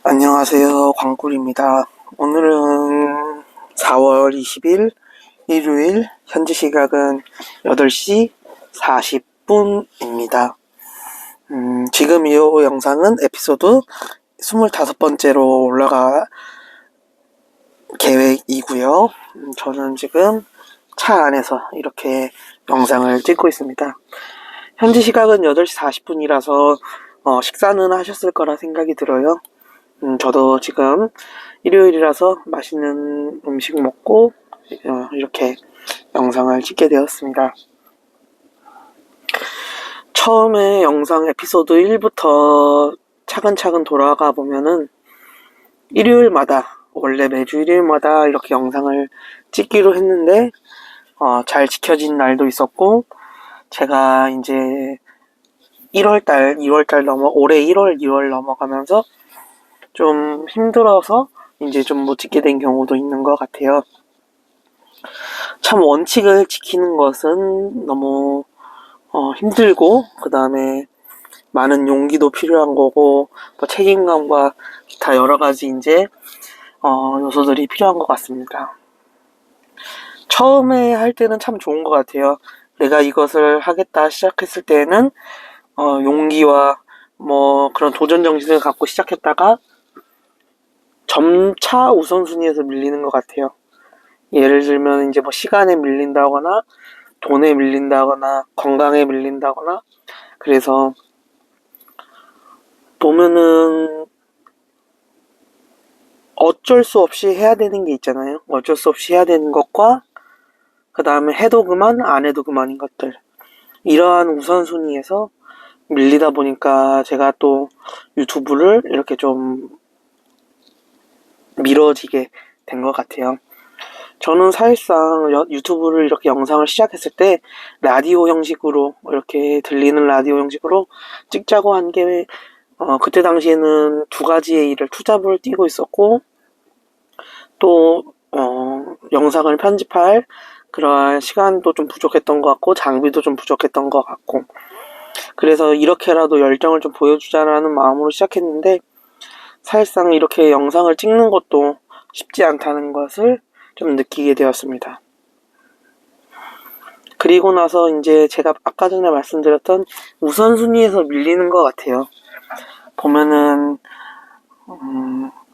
안녕하세요. 광꿀입니다. 오늘은 4월 20일 일요일, 현지 시각은 8시 40분입니다. 지금 이 영상은 에피소드 25번째로 올라갈 계획이고요. 저는 지금 차 안에서 이렇게 영상을 찍고 있습니다. 현지 시각은 8시 40분이라서 식사는 하셨을 거라 생각이 들어요. 저도 지금 일요일이라서 맛있는 음식 먹고 이렇게 영상을 찍게 되었습니다. 처음에 영상 에피소드 1부터 차근차근 돌아가 보면은 일요일마다, 원래 매주 일요일마다 이렇게 영상을 찍기로 했는데 잘 지켜진 날도 있었고, 제가 이제 1월달, 2월달 올해 1월, 2월 넘어가면서 좀 힘들어서 이제 좀 못 찍게 된 경우도 있는 것 같아요. 참 원칙을 지키는 것은 너무 힘들고, 그 다음에 많은 용기도 필요한 거고, 뭐 책임감과 기타 여러 가지 이제 요소들이 필요한 것 같습니다. 처음에 할 때는 참 좋은 것 같아요. 내가 이것을 하겠다 시작했을 때는 용기와 뭐 그런 도전 정신을 갖고 시작했다가 점차 우선순위에서 밀리는 것 같아요. 예를 들면 이제 뭐 시간에 밀린다거나 돈에 밀린다거나 건강에 밀린다거나, 그래서 보면은 어쩔 수 없이 해야 되는 게 있잖아요. 어쩔 수 없이 해야 되는 것과 그 다음에 해도 그만 안 해도 그만인 것들, 이러한 우선순위에서 밀리다 보니까 제가 또 유튜브를 이렇게 좀 미뤄지게 된 것 같아요. 저는 사실상 유튜브를 이렇게 영상을 시작했을 때 라디오 형식으로, 이렇게 들리는 라디오 형식으로 찍자고 한 게 그때 당시에는 두 가지의 일을 투잡을 뛰고 있었고, 또 영상을 편집할 그러한 시간도 좀 부족했던 것 같고 장비도 좀 부족했던 것 같고, 그래서 이렇게라도 열정을 좀 보여주자라는 마음으로 시작했는데, 사실상 이렇게 영상을 찍는 것도 쉽지 않다는 것을 좀 느끼게 되었습니다. 그리고 나서 이제 제가 아까 전에 말씀드렸던 우선순위에서 밀리는 것 같아요. 보면은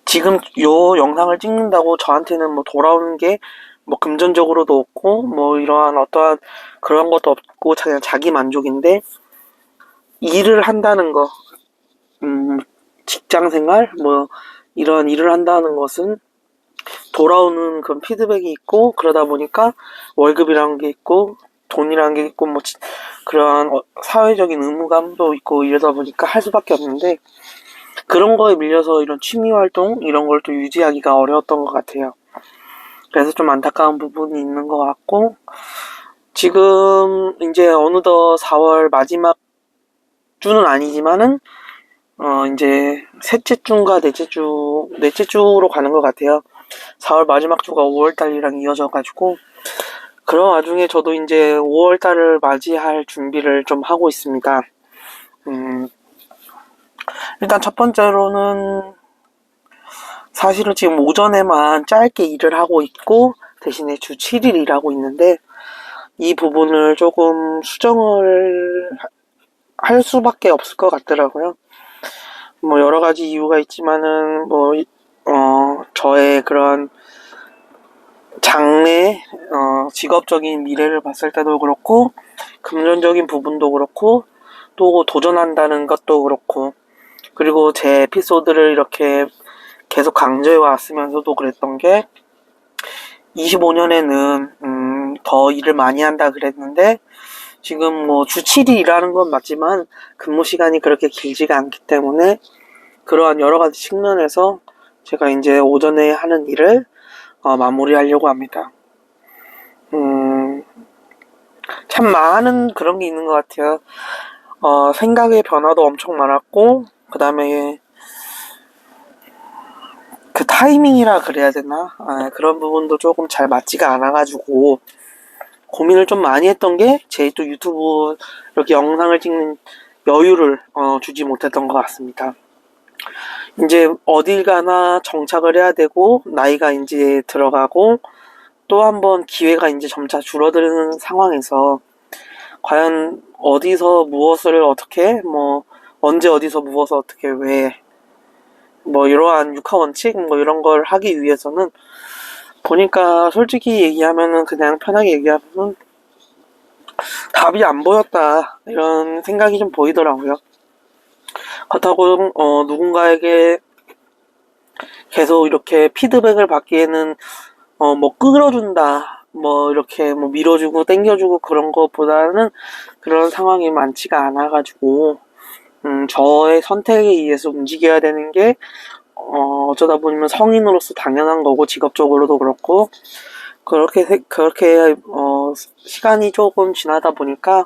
지금 요 영상을 찍는다고 저한테는 뭐 돌아오는 게 뭐 금전적으로도 없고 뭐 이러한 어떠한 그런 것도 없고 그냥 자기 만족인데, 일을 한다는 거, 직장 생활 뭐 이런 일을 한다는 것은 돌아오는 그런 피드백이 있고, 그러다 보니까 월급이라는 게 있고 돈이라는 게 있고 뭐 그러한 사회적인 의무감도 있고, 이러다 보니까 할 수밖에 없는데, 그런 거에 밀려서 이런 취미 활동 이런 걸 또 유지하기가 어려웠던 것 같아요. 그래서 좀 안타까운 부분이 있는 것 같고, 지금 이제 어느덧 4월 마지막 주는 아니지만은 이제 셋째 주인가 넷째 주로 가는 것 같아요. 4월 마지막 주가 5월달이랑 이어져가지고, 그런 와중에 저도 이제 5월달을 맞이할 준비를 좀 하고 있습니다. 일단 첫 번째로는 사실은 지금 오전에만 짧게 일을 하고 있고 대신에 주 7일 일하고 있는데, 이 부분을 조금 수정을 할 수밖에 없을 것 같더라고요. 뭐 여러 가지 이유가 있지만은 뭐 저의 그런 장래 직업적인 미래를 봤을 때도 그렇고, 금전적인 부분도 그렇고, 또 도전한다는 것도 그렇고, 그리고 제 에피소드를 이렇게 계속 강조해 왔으면서도 그랬던 게, 25년에는 더 일을 많이 한다 그랬는데, 지금 뭐 주 7일 일하는 건 맞지만 근무 시간이 그렇게 길지가 않기 때문에, 그러한 여러 가지 측면에서 제가 이제 오전에 하는 일을 마무리하려고 합니다. 참 많은 그런 게 있는 것 같아요. 생각의 변화도 엄청 많았고, 그 다음에 그 타이밍이라 그래야 되나? 그런 부분도 조금 잘 맞지가 않아가지고 고민을 좀 많이 했던 게, 제 또 유튜브 이렇게 영상을 찍는 여유를 주지 못했던 것 같습니다. 이제 어딜 가나 정착을 해야 되고, 나이가 이제 들어가고, 또 한 번 기회가 이제 점차 줄어드는 상황에서, 과연 어디서 무엇을 어떻게, 뭐, 언제 어디서 무엇을 어떻게 왜, 뭐, 이러한 육하 원칙, 뭐, 이런 걸 하기 위해서는, 보니까 솔직히 얘기하면은, 그냥 편하게 얘기하면은, 답이 안 보였다. 이런 생각이 좀 보이더라고요. 그렇다고, 누군가에게 계속 이렇게 피드백을 받기에는, 뭐, 끌어준다. 뭐, 이렇게 뭐, 밀어주고, 땡겨주고, 그런 것보다는 그런 상황이 많지가 않아가지고, 저의 선택에 의해서 움직여야 되는 게, 어쩌다 보면 성인으로서 당연한 거고, 직업적으로도 그렇고, 그렇게, 시간이 조금 지나다 보니까,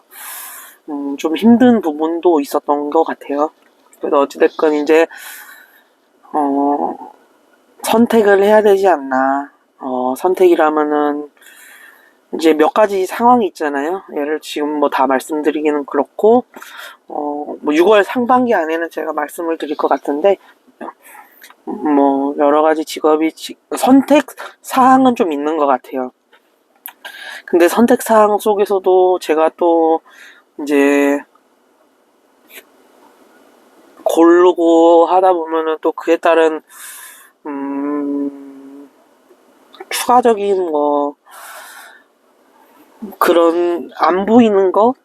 좀 힘든 부분도 있었던 것 같아요. 그래서 어찌됐건 이제, 선택을 해야 되지 않나. 선택이라면은, 이제 몇 가지 상황이 있잖아요. 예를 지금 뭐 다 말씀드리기는 그렇고, 뭐 6월 상반기 안에는 제가 말씀을 드릴 것 같은데, 뭐 여러 가지 선택 사항은 좀 있는 것 같아요. 근데 선택 사항 속에서도 제가 또 이제 고르고 하다 보면은 또 그에 따른 추가적인 뭐 그런 안 보이는 것,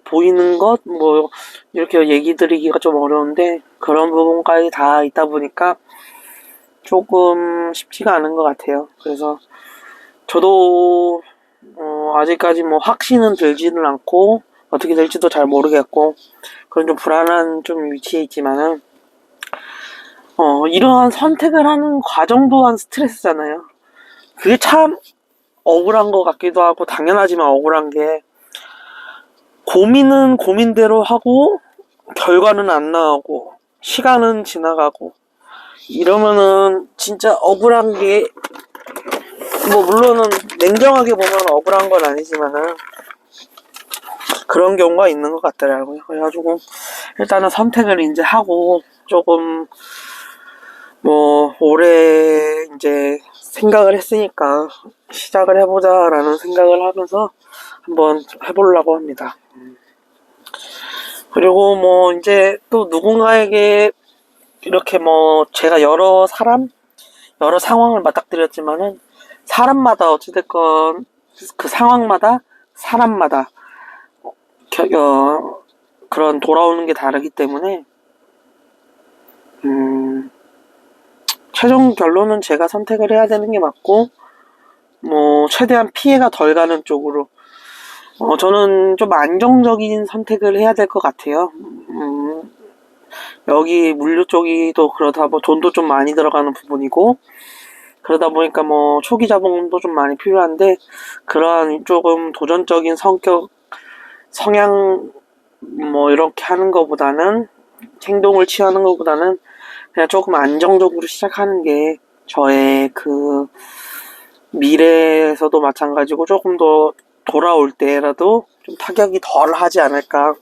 보이는 것, 뭐 이렇게 얘기 드리기가 좀 어려운데 그런 부분까지 다 있다 보니까 조금 쉽지가 않은 것 같아요. 그래서 저도 아직까지 뭐 확신은 들지는 않고 어떻게 될지도 잘 모르겠고 그런 좀 불안한 좀 위치에 있지만은 이러한 선택을 하는 과정 또한 스트레스잖아요. 그게 참 억울한 것 같기도 하고 당연하지만 억울한 게 고민은 고민대로 하고 결과는 안 나오고 시간은 지나가고 이러면은 진짜 억울한 게 뭐 물론은 냉정하게 보면 억울한 건 아니지만은 그런 경우가 있는 것 같더라고요. 그래가지고 일단은 선택을 이제 하고 조금 뭐 올해 이제 생각을 했으니까 시작을 해보자라는 생각을 하면서 한번 해보려고 합니다. 그리고 뭐 이제 또 누군가에게 이렇게 뭐 제가 여러 상황을 맞닥뜨렸지만은 사람마다 어찌됐건 그 상황마다 사람마다 그런 돌아오는 게 다르기 때문에 최종 결론은 제가 선택을 해야 되는 게 맞고 뭐 최대한 피해가 덜 가는 쪽으로 저는 좀 안정적인 선택을 해야 될 것 같아요. 여기 물류 쪽이 또 그러다 뭐 돈도 좀 많이 들어가는 부분이고 그러다 보니까 뭐 초기 자본도 좀 많이 필요한데 그러한 조금 도전적인 성향 뭐 이렇게 하는 것보다는 행동을 취하는 것보다는 그냥 조금 안정적으로 시작하는 게 저의 그 미래에서도 마찬가지고 조금 더 돌아올 때라도 좀 타격이 덜 하지 않을까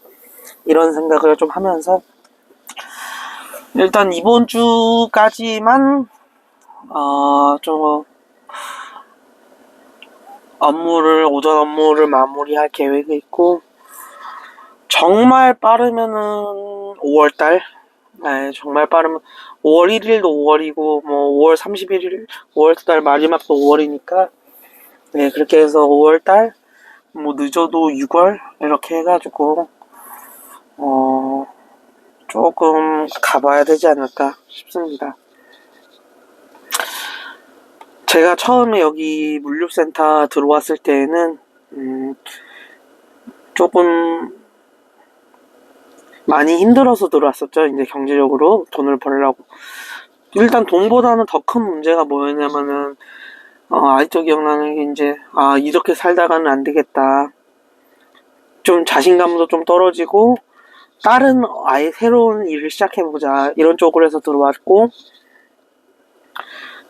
이런 생각을 좀 하면서 일단 이번 주까지만 좀 오전 업무를 마무리할 계획이 있고 정말 빠르면은 5월달 네, 정말 빠르면 5월 1일도 5월이고 뭐 5월 31일 5월달 마지막도 5월이니까 네 그렇게 해서 5월달 뭐 늦어도 6월 이렇게 해가지고 조금 가봐야 되지 않을까 싶습니다. 제가 처음에 여기 물류센터 들어왔을 때에는 조금 많이 힘들어서 들어왔었죠. 이제 경제적으로 돈을 벌려고. 일단 돈보다는 더 큰 문제가 뭐였냐면은 아직도 기억나는 게 이제 이렇게 살다가는 안 되겠다. 좀 자신감도 좀 떨어지고 다른 아예 새로운 일을 시작해보자 이런 쪽으로 해서 들어왔고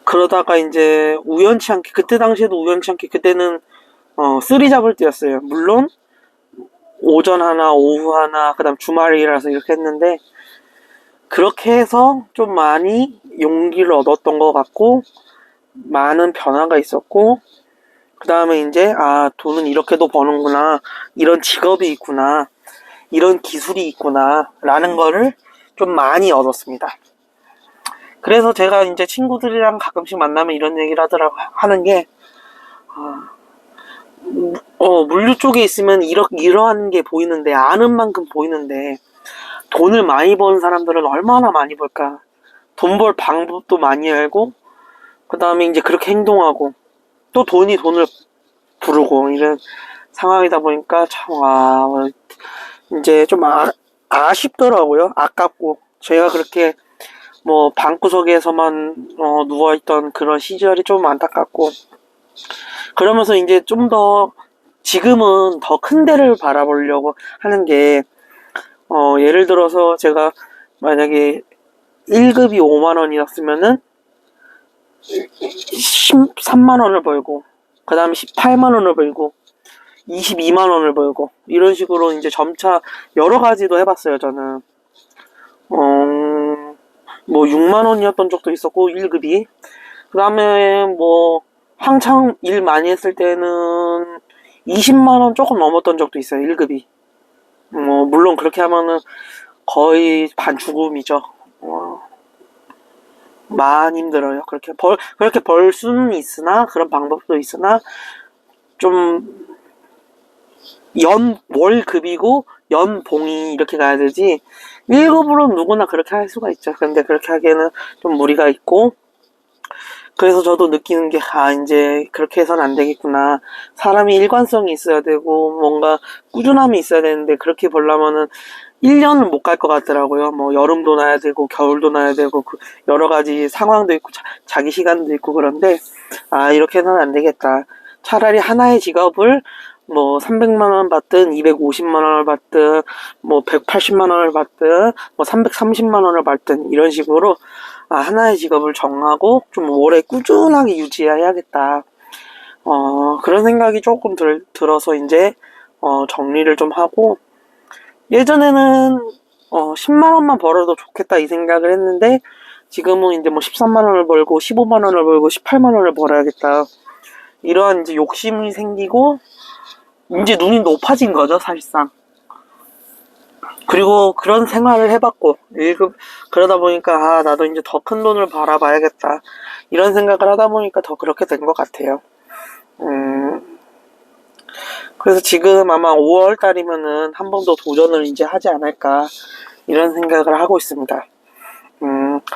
그러다가 이제 우연치 않게 그때 당시에도 우연치 않게 그때는 쓰리 잡을 때였어요. 물론 오전 하나 오후 하나 그다음 주말이라서 이렇게 했는데 그렇게 해서 좀 많이 용기를 얻었던 것 같고, 많은 변화가 있었고, 그 다음에 이제, 돈은 이렇게도 버는구나, 이런 직업이 있구나, 이런 기술이 있구나, 라는 거를 좀 많이 얻었습니다. 그래서 제가 이제 친구들이랑 가끔씩 만나면 이런 얘기를 하는 게, 물류 쪽에 있으면 이러한 게 보이는데, 아는 만큼 보이는데, 돈을 많이 버는 사람들은 얼마나 많이 벌까? 돈 벌 방법도 많이 알고, 그 다음에 이제 그렇게 행동하고, 또 돈이 돈을 부르고, 이런 상황이다 보니까 참, 이제 좀 아쉽더라고요. 아깝고. 제가 그렇게 뭐 방구석에서만 누워있던 그런 시절이 좀 안타깝고, 그러면서 이제 좀 더 지금은 더 큰 데를 바라보려고 하는 게, 예를 들어서 제가 만약에 1급이 5만 원이었으면은 13만 원을 벌고, 그 다음에 18만 원을 벌고, 22만 원을 벌고, 이런 식으로 이제 점차 여러 가지도 해봤어요, 저는. 뭐 6만 원이었던 적도 있었고, 1급이. 그 다음에 뭐, 한창 일 많이 했을 때는 20만 원 조금 넘었던 적도 있어요, 1급이. 물론 그렇게 하면은 거의 반죽음이죠. 많이 힘들어요. 그렇게 벌 수는 있으나, 그런 방법도 있으나, 좀, 월급이고, 연봉이 이렇게 가야 되지, 1급으로는 누구나 그렇게 할 수가 있죠. 근데 그렇게 하기에는 좀 무리가 있고, 그래서 저도 느끼는 게, 이제 그렇게 해서는 안 되겠구나. 사람이 일관성이 있어야 되고, 뭔가 꾸준함이 있어야 되는데, 그렇게 벌려면은 1년은 못 갈 것 같더라고요. 뭐, 여름도 나야 되고, 겨울도 나야 되고, 여러 가지 상황도 있고, 자기 시간도 있고, 그런데, 이렇게 해서는 안 되겠다. 차라리 하나의 직업을, 뭐, 300만 원 받든, 250만 원을 받든, 뭐, 180만 원을 받든, 뭐, 330만 원을 받든, 이런 식으로, 하나의 직업을 정하고, 좀 오래 꾸준하게 유지해야겠다. 그런 생각이 조금 들어서, 이제, 정리를 좀 하고, 예전에는 10만 원만 벌어도 좋겠다 이 생각을 했는데, 지금은 이제 뭐 13만 원을 벌고 15만 원을 벌고 18만 원을 벌어야겠다, 이러한 이제 욕심이 생기고, 이제 눈이 높아진 거죠, 사실상. 그리고 그런 생활을 해봤고, 1급 그러다 보니까 나도 이제 더 큰 돈을 바라봐야겠다, 이런 생각을 하다 보니까 더 그렇게 된 것 같아요. 그래서 지금 아마 5월 달이면은 한 번 더 도전을 이제 하지 않을까, 이런 생각을 하고 있습니다.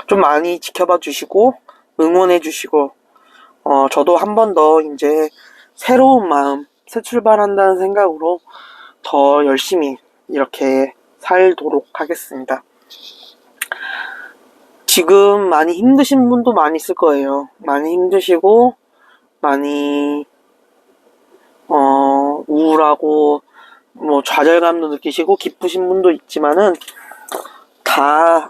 좀 많이 지켜봐 주시고, 응원해 주시고, 저도 한 번 더 이제 새로운 마음, 새 출발한다는 생각으로 더 열심히 이렇게 살도록 하겠습니다. 지금 많이 힘드신 분도 많이 있을 거예요. 많이 힘드시고, 많이, 우울하고, 뭐, 좌절감도 느끼시고, 기쁘신 분도 있지만은, 다,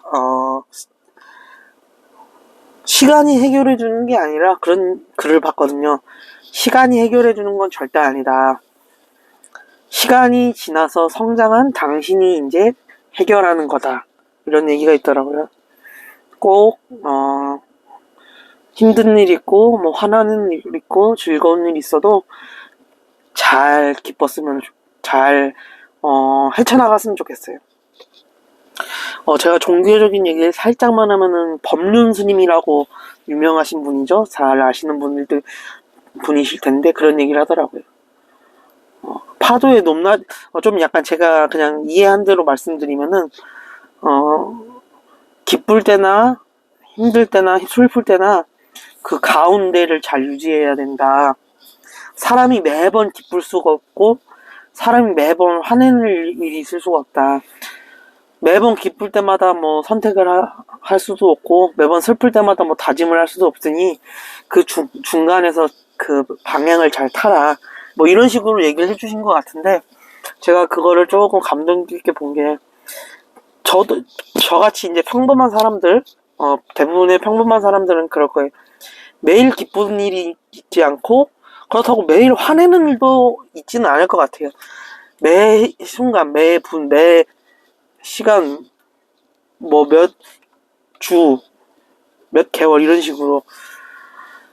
시간이 해결해 주는 게 아니라, 그런 글을 봤거든요. 시간이 해결해 주는 건 절대 아니다. 시간이 지나서 성장한 당신이 이제 해결하는 거다, 이런 얘기가 있더라고요. 꼭 힘든 일 있고, 뭐 화나는 일 있고, 즐거운 일 있어도 잘 기뻤으면, 잘 헤쳐나갔으면 좋겠어요. 제가 종교적인 얘기를 살짝만 하면은, 법륜 스님이라고 유명하신 분이죠. 잘 아시는 분이실 텐데, 그런 얘기를 하더라고요. 파도의 높낮, 좀 약간 제가 그냥 이해한 대로 말씀드리면은, 기쁠 때나 힘들 때나 슬플 때나 그 가운데를 잘 유지해야 된다. 사람이 매번 기쁠 수가 없고, 사람이 매번 화내는 일이 있을 수가 없다. 매번 기쁠 때마다 뭐 선택을 할 수도 없고, 매번 슬플 때마다 뭐 다짐을 할 수도 없으니, 그 중간에서 그 방향을 잘 타라, 뭐 이런 식으로 얘기를 해주신 것 같은데, 제가 그거를 조금 감동 깊게 본 게, 저같이 이제 평범한 사람들, 대부분의 평범한 사람들은 그럴 거예요. 매일 기쁜 일이 있지 않고, 그렇다고 매일 화내는 일도 있지는 않을 것 같아요. 매 순간, 매 분, 매 시간, 뭐 주, 몇 개월 이런 식으로.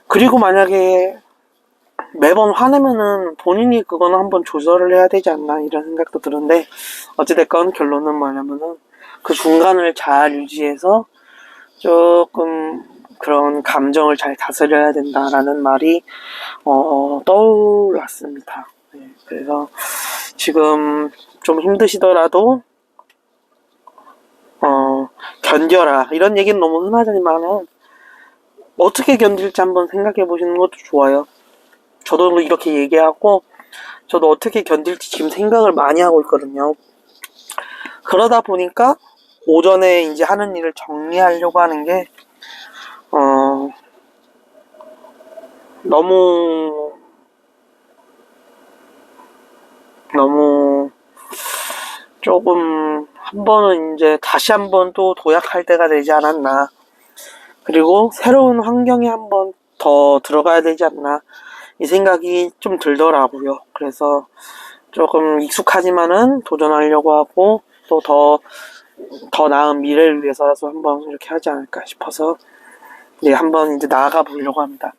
그리고 만약에 매번 화내면은 본인이 그거는 한번 조절을 해야 되지 않나 이런 생각도 드는데, 어찌됐건 결론은 뭐냐면은 그 중간을 잘 유지해서 조금 그런 감정을 잘 다스려야 된다라는 말이 떠올랐습니다. 네, 그래서 지금 좀 힘드시더라도 견뎌라 이런 얘기는 너무 흔하지만은 어떻게 견딜지 한번 생각해 보시는 것도 좋아요. 저도 이렇게 얘기하고 저도 어떻게 견딜지 지금 생각을 많이 하고 있거든요. 그러다 보니까 오전에 이제 하는 일을 정리하려고 하는 게 너무 조금 한 번은 이제 다시 한 번 또 도약할 때가 되지 않았나. 그리고 새로운 환경에 한 번 더 들어가야 되지 않나. 이 생각이 좀 들더라고요. 그래서 조금 익숙하지만은 도전하려고 하고 또 더 나은 미래를 위해서라도 한번 이렇게 하지 않을까 싶어서 이제 한번 이제 나아가 보려고 합니다.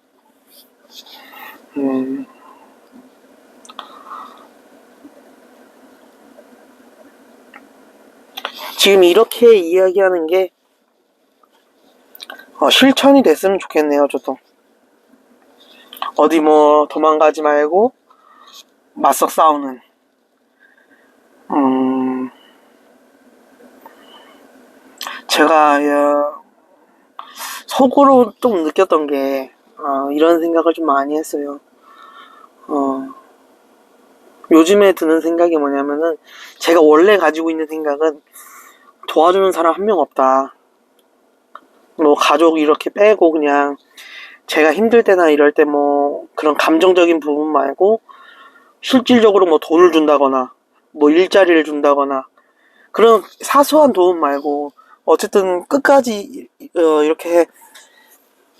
지금 이렇게 이야기하는 게 실천이 됐으면 좋겠네요. 저도 어디 뭐 도망가지 말고 맞서 싸우는 제가 속으로 좀 느꼈던 게 이런 생각을 좀 많이 했어요. 요즘에 드는 생각이 뭐냐면은 제가 원래 가지고 있는 생각은 도와주는 사람 한 명 없다. 뭐 가족 이렇게 빼고 그냥 제가 힘들 때나 이럴 때 뭐 그런 감정적인 부분 말고 실질적으로 뭐 돈을 준다거나 뭐 일자리를 준다거나 그런 사소한 도움 말고 어쨌든 끝까지 이렇게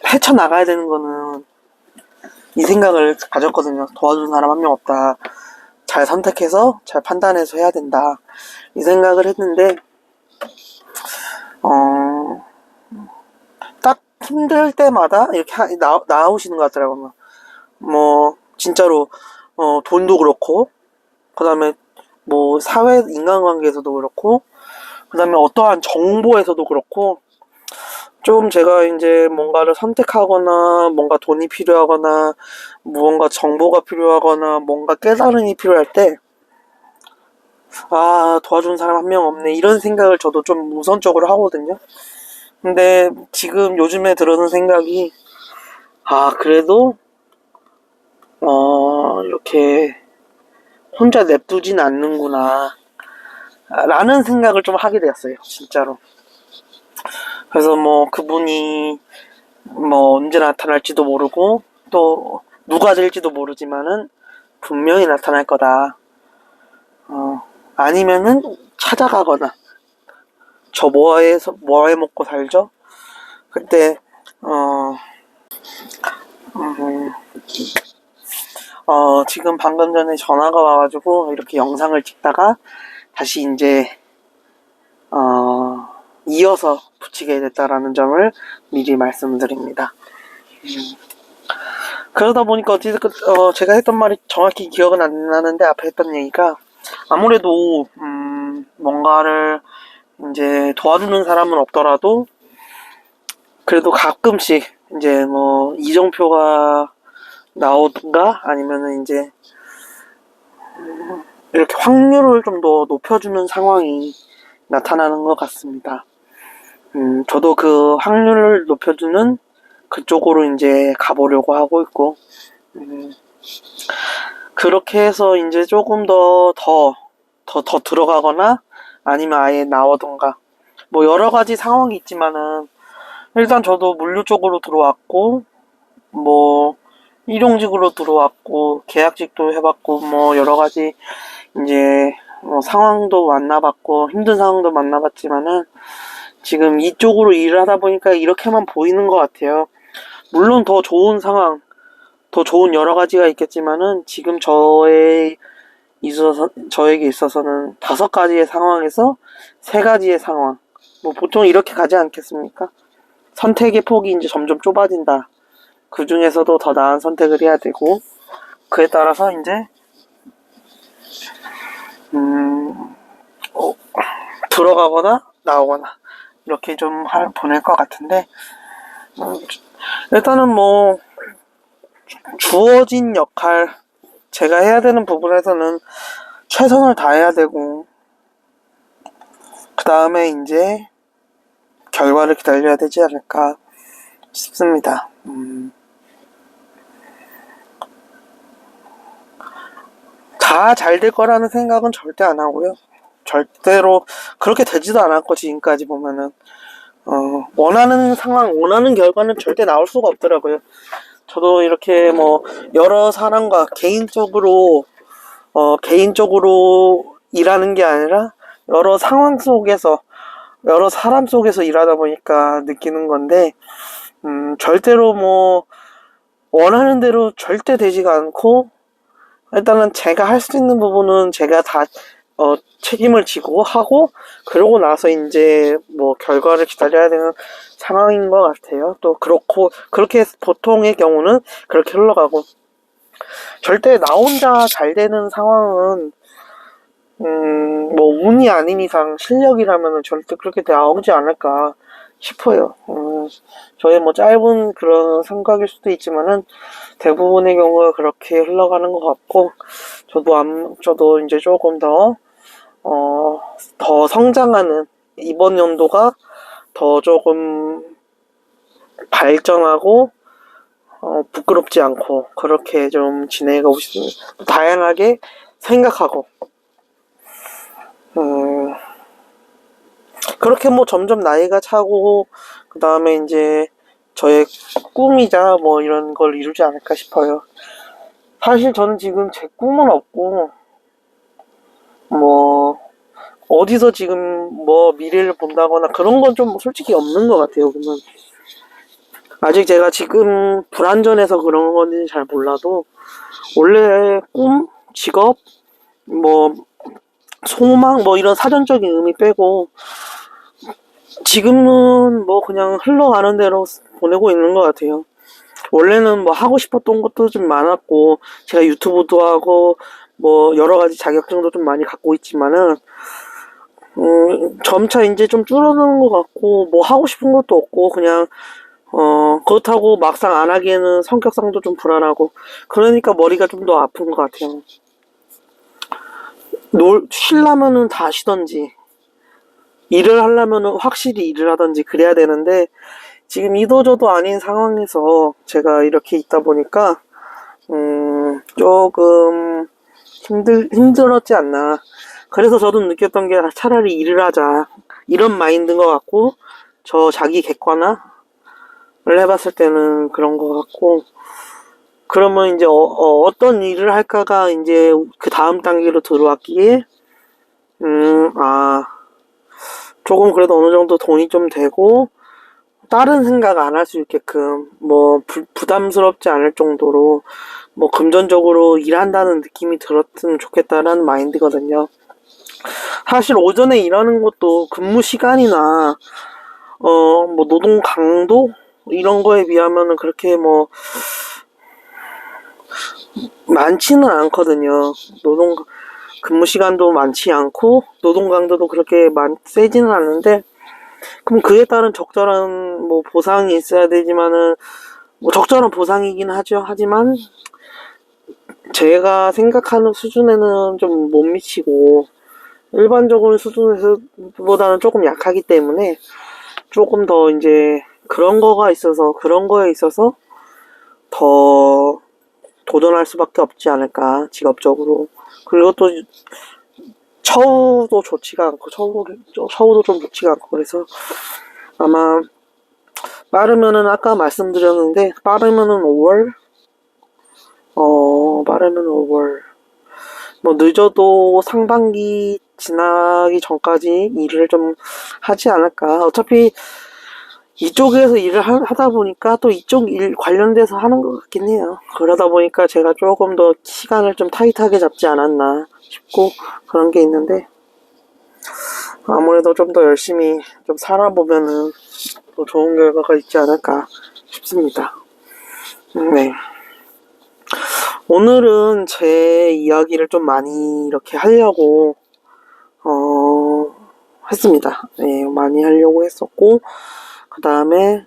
헤쳐나가야 되는 거는 이 생각을 가졌거든요. 도와주는 사람 한 명 없다. 잘 선택해서 잘 판단해서 해야 된다. 이 생각을 했는데 딱 힘들 때마다 이렇게 나오시는 것 같더라고요. 뭐 진짜로 돈도 그렇고 그 다음에 뭐 사회 인간관계에서도 그렇고 그 다음에 어떠한 정보에서도 그렇고 좀 제가 이제 뭔가를 선택하거나 뭔가 돈이 필요하거나 무언가 정보가 필요하거나 뭔가 깨달음이 필요할 때 도와주는 사람 한 명 없네 이런 생각을 저도 좀 우선적으로 하거든요. 근데 지금 요즘에 들어는 생각이 그래도 이렇게 혼자 냅두진 않는구나 라는 생각을 좀 하게 되었어요. 진짜로. 그래서 뭐 그분이 뭐 언제 나타날지도 모르고 또 누가 될지도 모르지만은 분명히 나타날 거다. 아니면은 찾아가거나 저 뭐해 먹고 살죠? 그때 지금 방금 전에 전화가 와가지고 이렇게 영상을 찍다가 다시 이제 이어서 붙이게 됐다라는 점을 미리 말씀드립니다. 그러다 보니까 어찌됐든 제가 했던 말이 정확히 기억은 안 나는데 앞에 했던 얘기가 아무래도 뭔가를 이제 도와주는 사람은 없더라도 그래도 가끔씩 이제 뭐 이정표가 나오든가 아니면은 이제 이렇게 확률을 좀 더 높여주는 상황이 나타나는 것 같습니다. 저도 그 확률을 높여주는 그쪽으로 이제 가보려고 하고 있고, 그렇게 해서 이제 조금 더 들어가거나 아니면 아예 나오던가, 뭐 여러 가지 상황이 있지만은, 일단 저도 물류 쪽으로 들어왔고, 뭐, 일용직으로 들어왔고, 계약직도 해봤고, 뭐 여러 가지 이제 뭐 상황도 만나봤고, 힘든 상황도 만나봤지만은, 지금 이쪽으로 일을 하다 보니까 이렇게만 보이는 것 같아요. 물론 더 좋은 상황, 더 좋은 여러 가지가 있겠지만은 지금 저에게 있어서는 5가지의 상황에서 3가지의 상황. 뭐 보통 이렇게 가지 않겠습니까? 선택의 폭이 이제 점점 좁아진다. 그 중에서도 더 나은 선택을 해야 되고, 그에 따라서 이제 들어가거나 나오거나 이렇게 좀 보낼 것 같은데, 일단은 뭐 주어진 역할, 제가 해야 되는 부분에서는 최선을 다해야 되고, 그 다음에 이제 결과를 기다려야 되지 않을까 싶습니다. 다 잘 될 거라는 생각은 절대 안 하고요. 절대로 그렇게 되지도 않았고, 지금까지 보면은 원하는 상황, 원하는 결과는 절대 나올 수가 없더라고요. 저도 이렇게 뭐 여러 사람과 개인적으로 일하는 게 아니라 여러 상황 속에서, 여러 사람 속에서 일하다 보니까 느끼는 건데, 절대로 뭐 원하는 대로 절대 되지가 않고, 일단은 제가 할 수 있는 부분은 제가 다 책임을 지고 하고, 그러고 나서 이제 뭐 결과를 기다려야 되는 상황인 것 같아요. 또 그렇고, 그렇게 보통의 경우는 그렇게 흘러가고, 절대 나 혼자 잘 되는 상황은 뭐 운이 아닌 이상 실력이라면 절대 그렇게 나오지 않을까 싶어요. 저의 뭐 짧은 그런 생각일 수도 있지만은 대부분의 경우가 그렇게 흘러가는 것 같고, 저도 이제 조금 더 성장하는, 이번 연도가 더 조금 발전하고 부끄럽지 않고 그렇게 좀 지내가고 싶습니다. 다양하게 생각하고, 그렇게 뭐 점점 나이가 차고, 그 다음에 이제 저의 꿈이자 뭐 이런 걸 이루지 않을까 싶어요. 사실 저는 지금 제 꿈은 없고, 뭐 어디서 지금 뭐 미래를 본다거나 그런 건 좀 솔직히 없는 것 같아요. 그러면 아직 제가 지금 불안전해서 그런 건지 잘 몰라도, 원래 꿈, 직업, 뭐 소망, 뭐 이런 사전적인 의미 빼고 지금은 뭐 그냥 흘러가는 대로 보내고 있는 것 같아요. 원래는 뭐 하고 싶었던 것도 좀 많았고, 제가 유튜브도 하고 뭐 여러 가지 자격증도 좀 많이 갖고 있지만은 점차 이제 좀 줄어드는 것 같고, 뭐 하고 싶은 것도 없고, 그냥 그렇다고 막상 안 하기에는 성격상도 좀 불안하고, 그러니까 머리가 좀 더 아픈 것 같아요. 쉬려면은 다 쉬던지, 일을 하려면은 확실히 일을 하던지 그래야 되는데, 지금 이도저도 아닌 상황에서 제가 이렇게 있다 보니까 조금 힘들었지 않나. 그래서 저도 느꼈던 게 차라리 일을 하자, 이런 마인드인 것 같고, 저 자기 객관화를 해봤을 때는 그런 것 같고, 그러면 이제 어떤 일을 할까가 이제 그 다음 단계로 들어왔기에, 조금 그래도 어느 정도 돈이 좀 되고, 다른 생각 안 할 수 있게끔, 뭐 부담스럽지 않을 정도로 뭐 금전적으로 일한다는 느낌이 들었으면 좋겠다라는 마인드거든요. 사실 오전에 일하는 것도 근무 시간이나 뭐 노동 강도 이런 거에 비하면은 그렇게 뭐 많지는 않거든요. 근무 시간도 많지 않고 노동 강도도 그렇게 세지는 않는데, 그럼 그에 따른 적절한 뭐 보상이 있어야 되지만은, 뭐 적절한 보상이긴 하죠. 하지만 제가 생각하는 수준에는 좀 못 미치고, 일반적인 수준에서보다는 조금 약하기 때문에 조금 더 이제 그런 거에 있어서 더 도전할 수밖에 없지 않을까, 직업적으로. 그리고 또 처우도 좋지가 않고, 처우도 좀 좋지가 않고, 그래서 아마 빠르면은, 아까 말씀드렸는데, 빠르면은 5월? 빠르면 5월. 뭐 늦어도 상반기 지나기 전까지 일을 좀 하지 않을까. 어차피 이쪽에서 일을 하다 보니까 또 이쪽 일 관련돼서 하는 것 같긴 해요. 그러다 보니까 제가 조금 더 시간을 좀 타이트하게 잡지 않았나 싶고, 그런 게 있는데, 아무래도 좀 더 열심히 좀 살아보면은 더 좋은 결과가 있지 않을까 싶습니다. 네. 오늘은 제 이야기를 좀 많이 이렇게 하려고, 했습니다. 네, 많이 하려고 했었고, 그 다음에,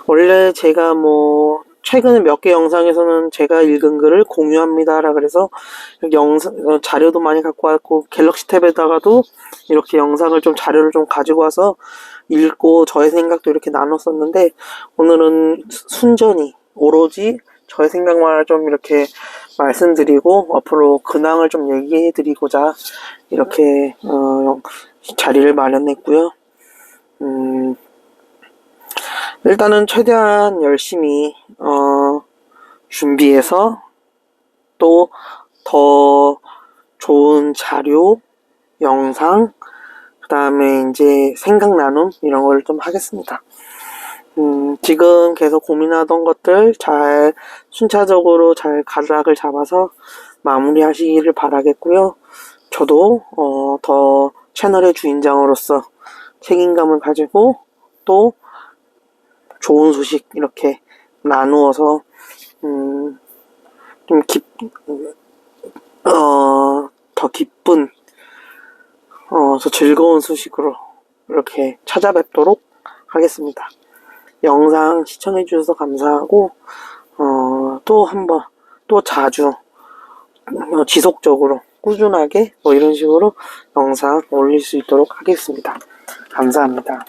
원래 제가 뭐, 최근에 몇 개 영상에서는 제가 읽은 글을 공유합니다라 그래서 자료도 많이 갖고 왔고 갤럭시 탭에다가도 이렇게 영상을 좀 자료를 좀 가지고 와서 읽고 저의 생각도 이렇게 나눴었는데 오늘은 순전히 오로지 저의 생각만 좀 이렇게 말씀드리고 앞으로 근황을 좀 얘기해 드리고자 이렇게 자리를 마련했고요. 일단은 최대한 열심히 준비해서 또 더 좋은 자료, 영상, 그 다음에 이제 생각 나눔 이런 걸 좀 하겠습니다. 지금 계속 고민하던 것들 잘 순차적으로 잘 가닥을 잡아서 마무리하시기를 바라겠고요. 저도 더 채널의 주인장으로서 책임감을 가지고 또 좋은 소식 이렇게 나누어서 좀 더 기쁜 더 즐거운 소식으로 이렇게 찾아뵙도록 하겠습니다. 영상 시청해주셔서 감사하고 또 한번 또 자주 지속적으로 꾸준하게 뭐 이런 식으로 영상 올릴 수 있도록 하겠습니다. 감사합니다.